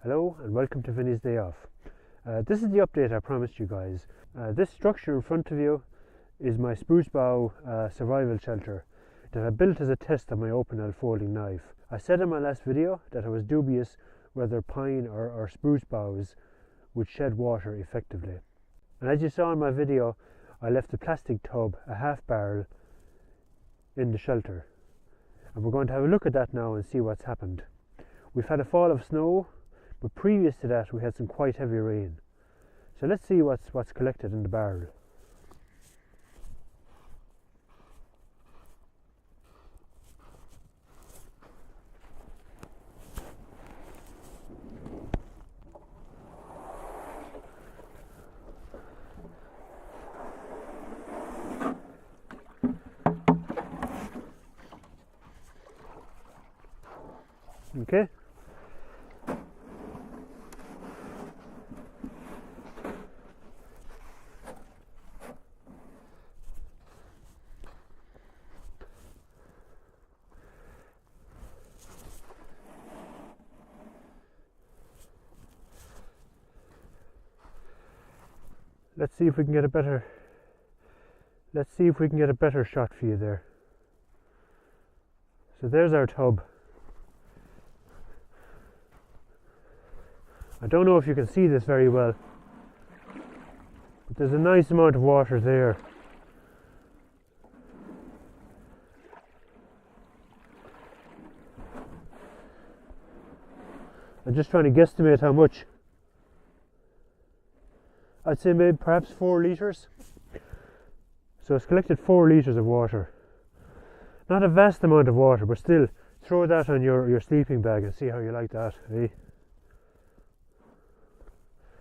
Hello and welcome to Vinnie's Day Off. This is the update I promised you guys. This structure in front of you is my spruce bough survival shelter that I built as a test of my open L folding knife. I said in my last video that I was dubious whether pine or spruce boughs would shed water effectively. And as you saw in my video, I left the plastic tub, a half barrel, in the shelter. And we're going to have a look at that now and see what's happened. We've had a fall of snow, but previous to that we had some quite heavy rain. So let's see what's collected in the barrel. Okay. Let's see if we can get a better shot for you there. So there's our tub. I don't know if you can see this very well, but there's a nice amount of water there. I'm just trying to guesstimate how much. I'd say maybe perhaps 4 litres. So it's collected 4 litres of water. Not a vast amount of water, but still, throw that on your sleeping bag and see how you like that, eh?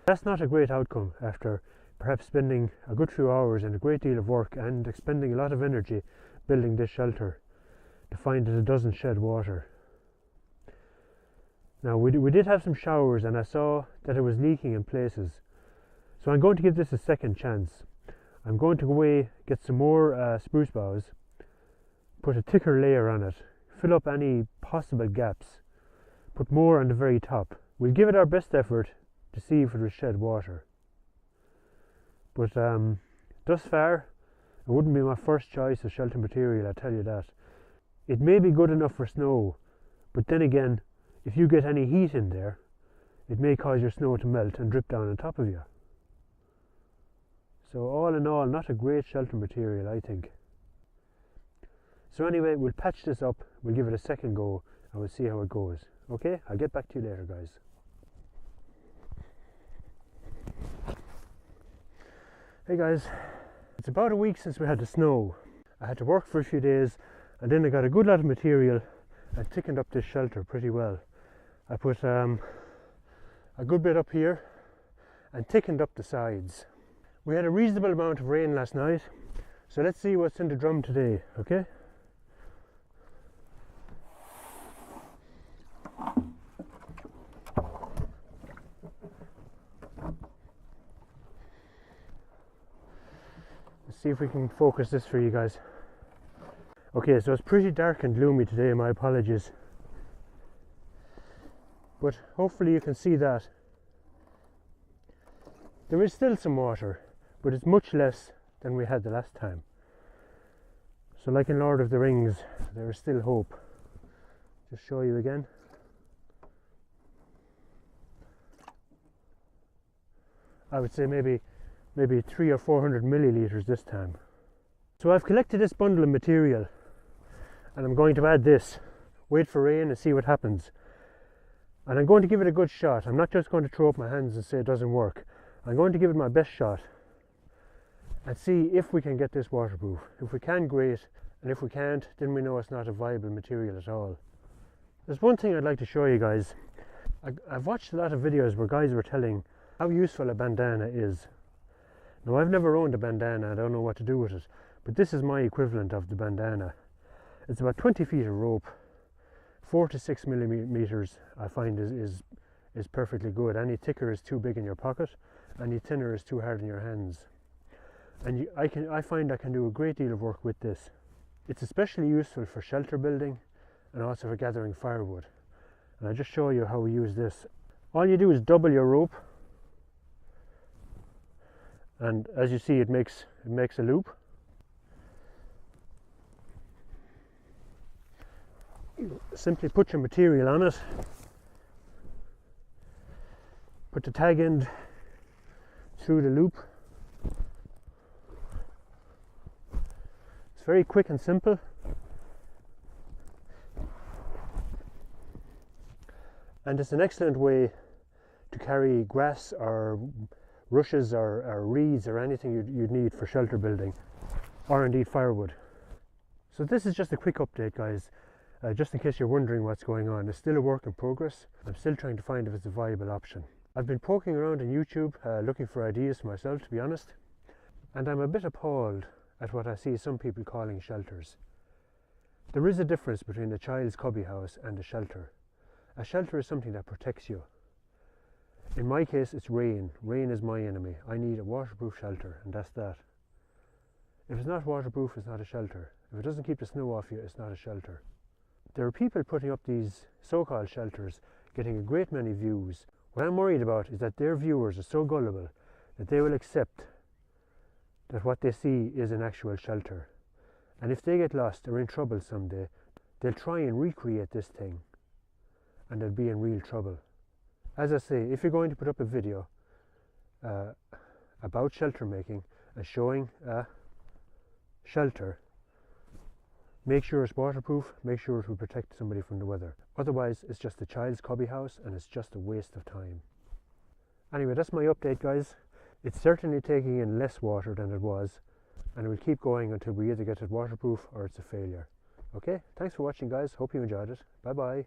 That's not a great outcome after perhaps spending a good few hours and a great deal of work and expending a lot of energy building this shelter to find that it doesn't shed water. Now we did have some showers and I saw that it was leaking in places. So I'm going to give this a second chance. I'm going to go away, get some more spruce boughs, put a thicker layer on it, fill up any possible gaps, put more on the very top. We'll give it our best effort to see if it will shed water. But thus far, it wouldn't be my first choice of shelter material, I tell you that. It may be good enough for snow, but then again, if you get any heat in there, it may cause your snow to melt and drip down on top of you. So all in all, not a great shelter material, I think. So anyway, we'll patch this up, we'll give it a second go, and we'll see how it goes. Okay, I'll get back to you later, guys. Hey guys, it's about a week since we had the snow. I had to work for a few days, and then I got a good lot of material and thickened up this shelter pretty well. I put a good bit up here and thickened up the sides. We had a reasonable amount of rain last night, so let's see what's in the drum today, okay? Let's see if we can focus this for you guys. Okay, so it's pretty dark and gloomy today, my apologies. But hopefully you can see that. There is still some water, but it's much less than we had the last time. So like in Lord of the Rings, there is still hope. Just show you again. I would say maybe 300 or 400 millilitres this time. So I've collected this bundle of material and I'm going to add this. Wait for rain and see what happens. And I'm going to give it a good shot. I'm not just going to throw up my hands and say it doesn't work. I'm going to give it my best shot and see if we can get this waterproof. If we can, great, and if we can't, then we know it's not a viable material at all. There's one thing I'd like to show you guys. I've watched a lot of videos where guys were telling how useful a bandana is. Now I've never owned a bandana, I don't know what to do with it, but this is my equivalent of the bandana. It's about 20 feet of rope, 4 to 6 millimeters I find is perfectly good. Any thicker is too big in your pocket, any thinner is too hard in your hands. And I find I can do a great deal of work with this. It's especially useful for shelter building and also for gathering firewood. And I'll just show you how we use this. All you do is double your rope, and as you see, it makes a loop. Simply put your material on it, put the tag end through the loop. It's very quick and simple. And it's an excellent way to carry grass or rushes or reeds or anything you'd need for shelter building, or indeed firewood. So this is just a quick update, guys, just in case you're wondering what's going on. It's still a work in progress. I'm still trying to find if it's a viable option. I've been poking around on YouTube looking for ideas for myself, to be honest, and I'm a bit appalled at what I see some people calling shelters. There is a difference between a child's cubby house and a shelter. A shelter is something that protects you. In my case, it's rain. Rain is my enemy. I need a waterproof shelter, and that's that. If it's not waterproof, it's not a shelter. If it doesn't keep the snow off you, it's not a shelter. There are people putting up these so-called shelters, getting a great many views. What I'm worried about is that their viewers are so gullible that they will accept that what they see is an actual shelter. And if they get lost or in trouble someday, they'll try and recreate this thing, and they'll be in real trouble. As I say, if you're going to put up a video about shelter making and showing a shelter, make sure it's waterproof, make sure it will protect somebody from the weather. Otherwise, it's just a child's cubby house and it's just a waste of time. Anyway, that's my update, guys. It's certainly taking in less water than it was, and it will keep going until we either get it waterproof or it's a failure. Okay, thanks for watching, guys. Hope you enjoyed it. Bye bye.